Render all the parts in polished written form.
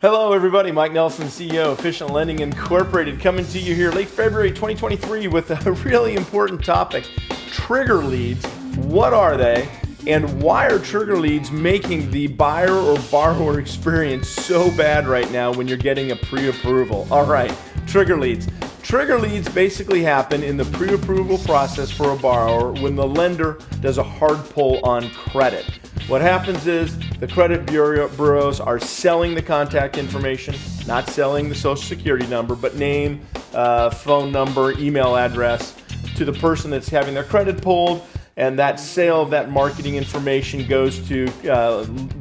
Hello everybody, Mike Nelson, CEO of Efficient Lending Incorporated, coming to you here late February 2023 with a really important topic, trigger leads. What are they? And why are trigger leads making the buyer or borrower experience so bad right now when you're getting a pre-approval? All right, trigger leads. Trigger leads basically happen in the pre-approval process for a borrower when the lender does a hard pull on credit. What happens is the credit bureaus are selling the contact information, not selling the social security number, but name, phone number, email address to the person that's having their credit pulled, and that sale of that marketing information goes to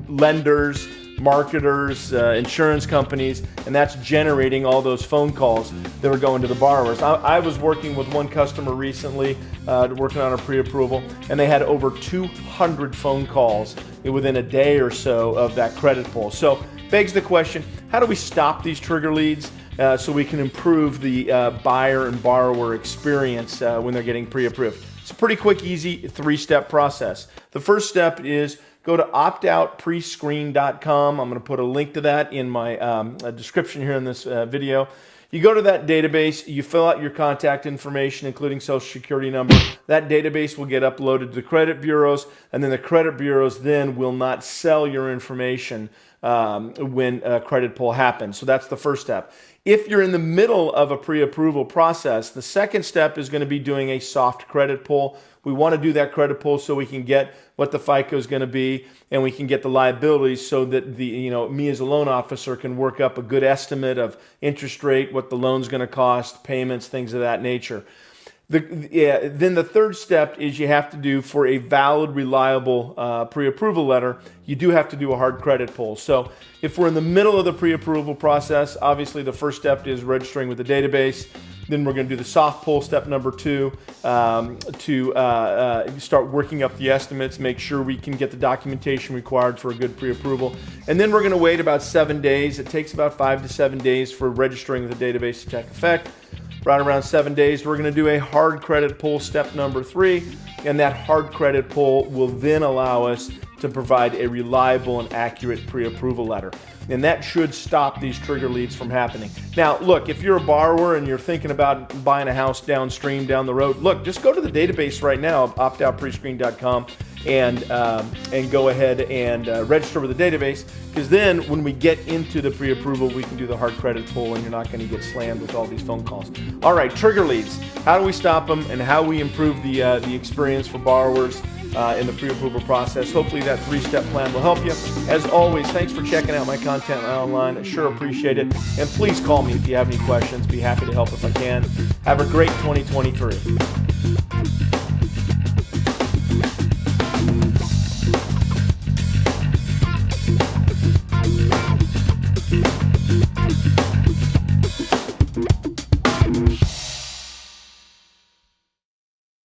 lenders, marketers, insurance companies, and that's generating all those phone calls that are going to the borrowers. I was working with one customer recently, working on a pre-approval, and they had over 200 phone calls within a day or so of that credit pull. So begs the question, how do we stop these trigger leads so we can improve the buyer and borrower experience when they're getting pre-approved? It's a pretty quick, easy three-step process. The first step is go to optoutprescreen.com. I'm going to put a link to that in my description here in this video. You go to that database, you fill out your contact information, including social security number. That database will get uploaded to the credit bureaus, and then the credit bureaus then will not sell your information when a credit pull happens. So that's the first step. If you're in the middle of a pre-approval process, the second step is going to be doing a soft credit pull. We want to do that credit pull so we can get what the FICO is going to be, and we can get the liabilities so that me as a loan officer can work up a good estimate of interest rate, what the loan's going to cost, payments, things of that nature. Then the third step is you have to do, for a valid, reliable pre-approval letter, you do have to do a hard credit pull. So if we're in the middle of the pre-approval process, obviously the first step is registering with the database. Then we're going to do the soft pull, step number 2, to start working up the estimates, make sure we can get the documentation required for a good pre-approval. And then we're going to wait about 7 days. It takes about 5 to 7 days for registering with the database to take effect. Right around 7 days, we're going to do a hard credit pull, step number 3, and that hard credit pull will then allow us to provide a reliable and accurate pre-approval letter. And that should stop these trigger leads from happening. Now, look, if you're a borrower and you're thinking about buying a house downstream, down the road, look, just go to the database right now, optoutprescreen.com, and go ahead and register with the database, because then when we get into the pre-approval, we can do the hard credit pull and you're not going to get slammed with all these phone calls. All right, trigger leads. How do we stop them, and how we improve the experience for borrowers in the pre-approval process? Hopefully that three-step plan will help you. As always, thanks for checking out my content online. I sure appreciate it. And please call me if you have any questions. Be happy to help if I can. Have a great 2023.